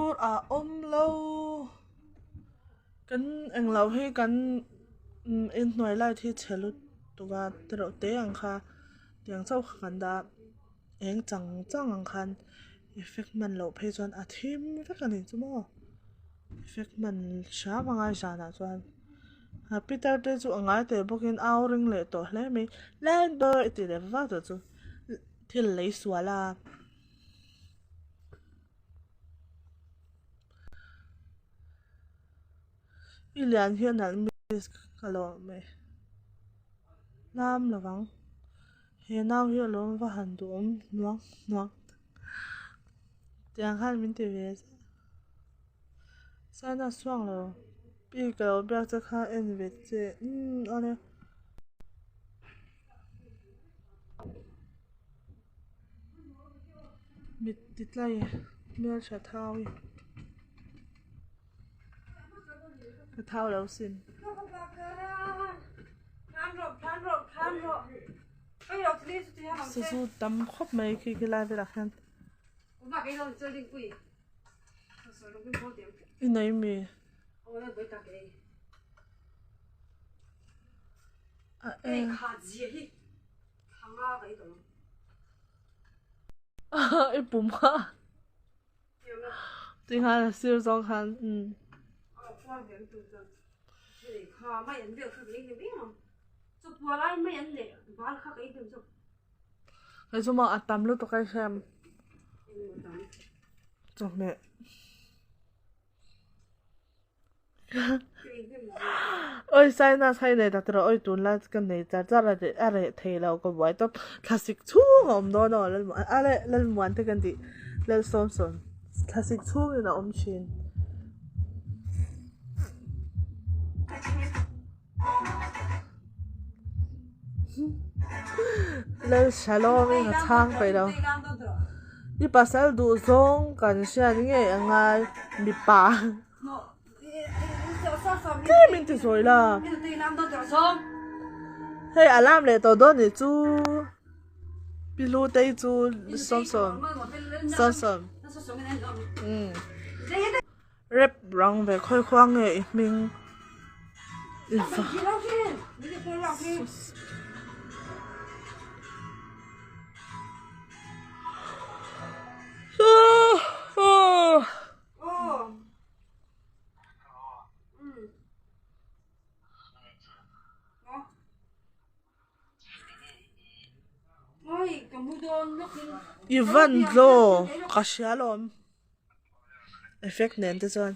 tur à lâu kan ang lau hi kan in noi lai thi chelu tuwa tero te ang kha tiang chau khan da eng chang chang ang khan effect man lo phei chuan a thim vek ani chumo effect man sha mangai jana chuan Peter te chu angai te bokin auring le to hle mi land bird ti le va to chu thil lei suala ilian hian al mi kalo me nam lawang he naw hi lom va han du nuang nuang tiang han min te ve sana swang lo pi ka byak cha kha en ve che ane mit titlai mel sha thawi ka thau lo sin su su tam khop mai ki ki la ve la khan inai mi e pum ha ting ha sir zong khan cái số mà tắm lúc tôi cái xem chọc mẹ ôi sai này đặt rồi ôi tuần là cái này ra là để để thấy là có vài top classic chu không đó nó lên muốn thế cái gì lên son classic chu là xin lên salon mình thang phải đâu đi pasal du zong kan sia ni nge angai mi pa cái mình thì rồi là hey alarm le to do ni chu pilu te chu son rep rong về khoi khoang nge mình Ivan lo kashalom effect nen te chuan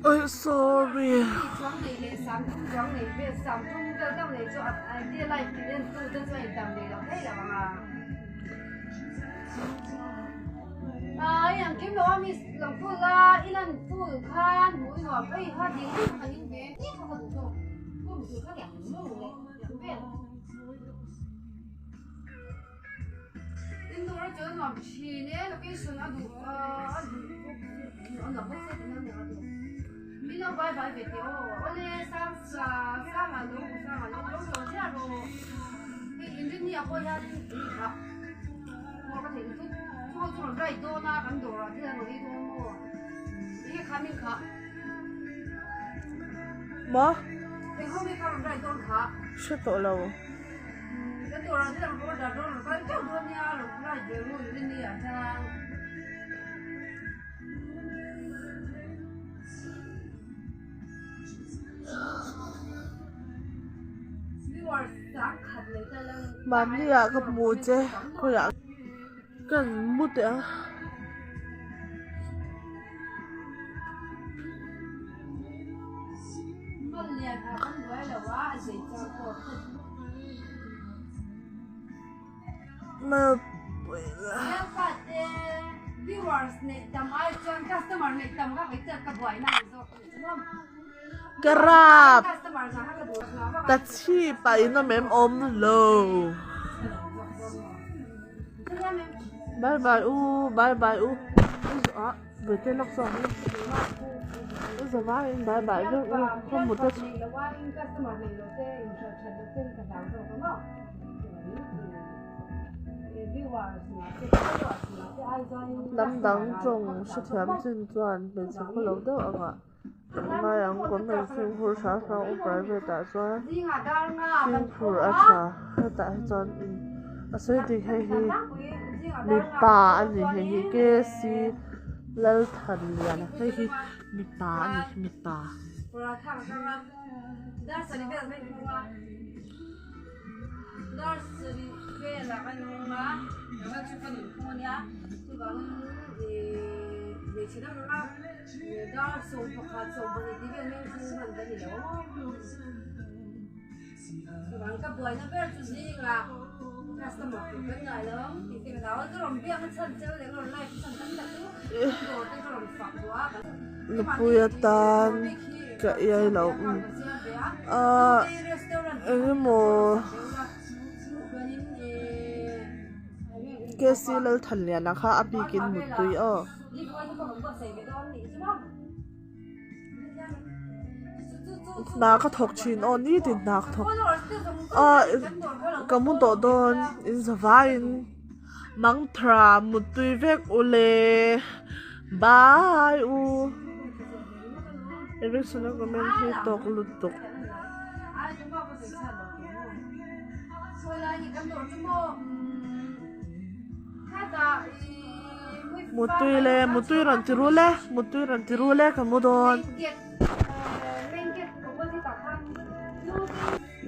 Ôi sorry. Yang kim lo mi lang fu la ilan fu khan mu no pai ha ding ha ning be ni ha ha du ko mu ka yang mu le yang be in do ra jo no chi ne location adu on la ba sa na ne adu mi no bai bai be te o ole sa ma lo lo ja ro ni engineer ko ya ni ha mo ka thing tu 좀 라이도 나 간도라 그냥 우리도 뭐 이게 가면 가. 뭐? 배움이 가면 라이도 가. 쉐도 올라오. 간도라 그냥 뭐 다도 가. 저 돈이야. 라이도 뭐 이러니야. 자. 맘리야 그 뭐지? 그냥 cần mua tiền mà grab taxi bay nó mềm ôm lâu bye bye bye bye về trên lóc sòng bây giờ má bye bye không một chút năm đắng trồng sẽ thèm trên toàn bên sẽ có lâu đâu ạ mai ăn của mình xin hỗ trợ sau phải về tại cho xin phụ ở nhà tại cho sẽ đi hay mi pa ani hi ke si lal than lian hei hi mi pa ani mi pa Napuyatan kaya law ano mo kasi lal thalya naka apikin mutoy nakathok chin on ni din nakathok kamun to don in zavain mangthra mutoy vek ule bye every sona comment hi tok lutok mutoy ran tirule kamudon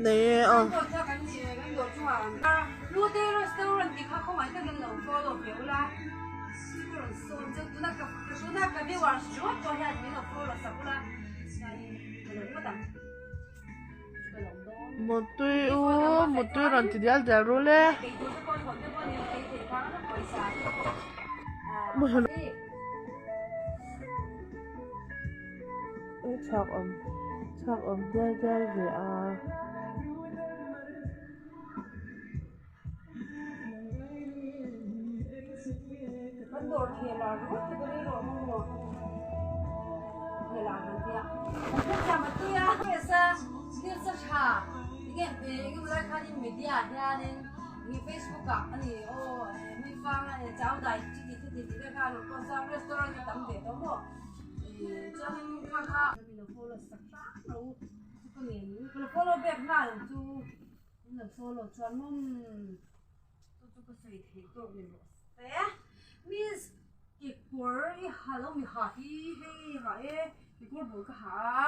네, một tuổi rồi thì đi ăn rồi lẽ một hồi chắc dai về à vẫn đồ thì là rút thì cái đồ không đồ thì là hàng kia không chả mà tia cái sa kia sa cha cái lại khai đi media nha nên cái Facebook cả anh ô mi phang cháu đại chỉ cái cái nó có restaurant cái tấm để đó mà trong khang khang thì nó follow sắc nó cái này nó follow back nào chú nó follow cho nó cái gì thì tôi mình thế Miss cái quần hello mi hả hi hi hả cái quần bộ cái hả